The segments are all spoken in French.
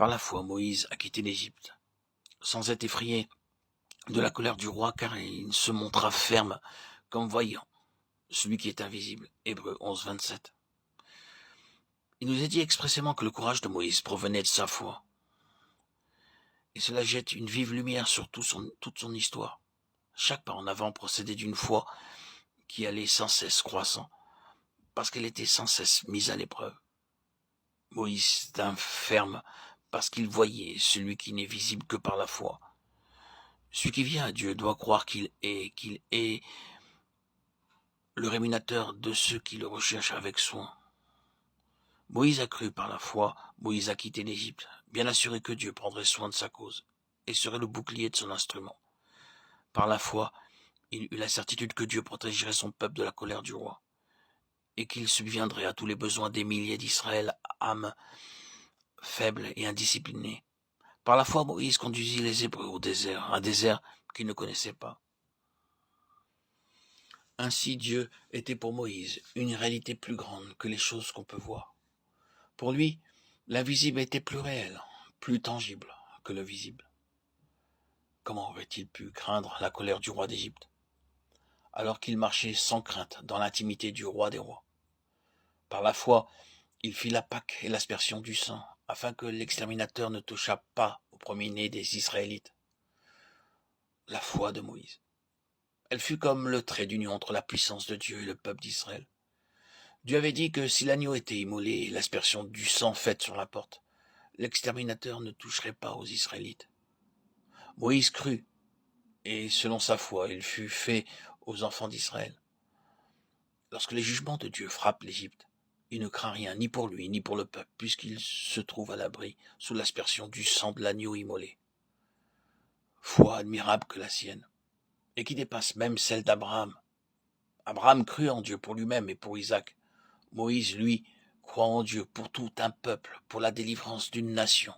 Par la foi, Moïse a quitté l'Égypte, sans être effrayé de la colère du roi, car il se montra ferme, comme voyant celui qui est invisible. Hébreux 11, 27. Il nous est dit expressément que le courage de Moïse provenait de sa foi. Et cela jette une vive lumière sur toute son histoire. Chaque pas en avant procédait d'une foi qui allait sans cesse croissant, parce qu'elle était sans cesse mise à l'épreuve. Moïse tint ferme parce qu'il voyait celui qui n'est visible que par la foi. Celui qui vient à Dieu doit croire qu'il est le rémunérateur de ceux qui le recherchent avec soin. Moïse a cru par la foi, Moïse a quitté l'Égypte, bien assuré que Dieu prendrait soin de sa cause et serait le bouclier de son instrument. Par la foi, il eut la certitude que Dieu protégerait son peuple de la colère du roi et qu'il subviendrait à tous les besoins des milliers d'Israël, âmes faibles et indisciplinées. Par la foi, Moïse conduisit les Hébreux au désert, un désert qu'ils ne connaissaient pas. Ainsi Dieu était pour Moïse une réalité plus grande que les choses qu'on peut voir. Pour lui, l'invisible était plus réel, plus tangible que le visible. Comment aurait-il pu craindre la colère du roi d'Égypte, alors qu'il marchait sans crainte dans l'intimité du roi des rois? Par la foi, il fit la Pâque et l'aspersion du sang, afin que l'exterminateur ne touchât pas au premier-né des Israélites. La foi de Moïse. Elle fut comme le trait d'union entre la puissance de Dieu et le peuple d'Israël. Dieu avait dit que si l'agneau était immolé et l'aspersion du sang faite sur la porte, l'exterminateur ne toucherait pas aux Israélites. Moïse crut, et selon sa foi, il fut fait aux enfants d'Israël. Lorsque les jugements de Dieu frappent l'Égypte, il ne craint rien, ni pour lui, ni pour le peuple, puisqu'il se trouve à l'abri sous l'aspersion du sang de l'agneau immolé. Foi admirable que la sienne, et qui dépasse même celle d'Abraham. Abraham crut en Dieu pour lui-même et pour Isaac. Moïse, lui, croit en Dieu pour tout un peuple, pour la délivrance d'une nation.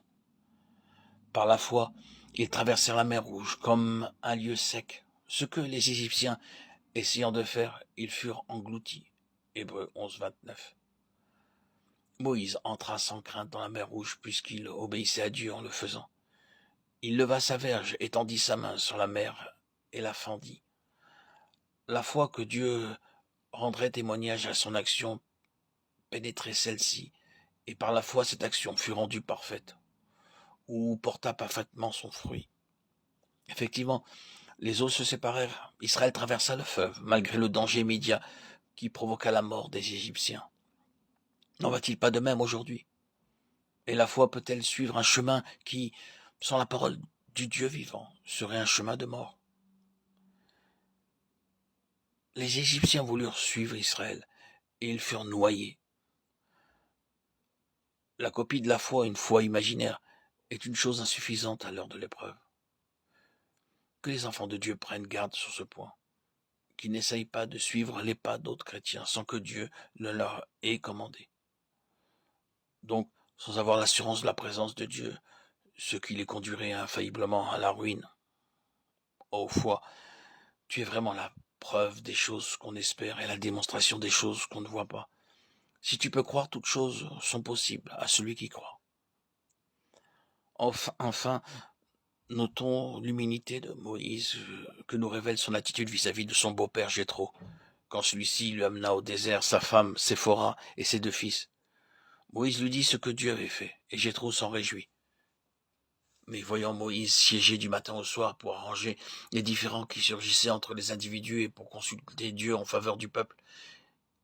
Par la foi, ils traversèrent la mer Rouge comme un lieu sec. Ce que les Égyptiens, essayant de faire, ils furent engloutis. Hébreux 11, 29. Moïse entra sans crainte dans la mer Rouge puisqu'il obéissait à Dieu en le faisant. Il leva sa verge, étendit sa main sur la mer et la fendit. La foi que Dieu rendrait témoignage à son action pénétrait celle-ci, et par la foi cette action fut rendue parfaite, ou porta parfaitement son fruit. Effectivement, les eaux se séparèrent, Israël traversa le fleuve, malgré le danger immédiat qui provoqua la mort des Égyptiens. N'en va-t-il pas de même aujourd'hui? Et la foi peut-elle suivre un chemin qui, sans la parole du Dieu vivant, serait un chemin de mort? Les Égyptiens voulurent suivre Israël, et ils furent noyés. La copie de la foi, une foi imaginaire, est une chose insuffisante à l'heure de l'épreuve. Que les enfants de Dieu prennent garde sur ce point, qu'ils n'essayent pas de suivre les pas d'autres chrétiens sans que Dieu ne leur ait commandé. Donc, sans avoir l'assurance de la présence de Dieu, ce qui les conduirait infailliblement à la ruine. Ô foi, tu es vraiment la preuve des choses qu'on espère et la démonstration des choses qu'on ne voit pas. Si tu peux croire, toutes choses sont possibles à celui qui croit. Enfin, notons l'humilité de Moïse que nous révèle son attitude vis-à-vis de son beau-père Jéthro, quand celui-ci lui amena au désert sa femme Séphora et ses 2 fils. Moïse lui dit ce que Dieu avait fait, et Jéthro s'en réjouit. Mais voyant Moïse siéger du matin au soir pour arranger les différends qui surgissaient entre les individus et pour consulter Dieu en faveur du peuple,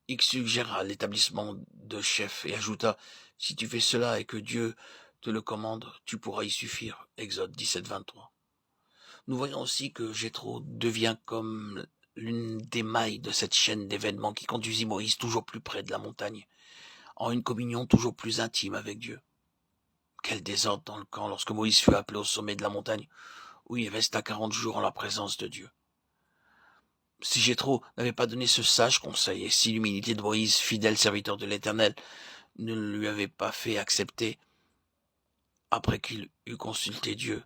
il suggéra l'établissement de chefs et ajouta « Si tu fais cela et que Dieu te le commande, tu pourras y suffire. » Exode 17, 23. Nous voyons aussi que Jéthro devient comme l'une des mailles de cette chaîne d'événements qui conduisit Moïse toujours plus près de la montagne, en une communion toujours plus intime avec Dieu. Quel désordre dans le camp lorsque Moïse fut appelé au sommet de la montagne, où il resta 40 jours en la présence de Dieu. Si Jéthro n'avait pas donné ce sage conseil, et si l'humilité de Moïse, fidèle serviteur de l'Éternel, ne lui avait pas fait accepter, après qu'il eut consulté Dieu,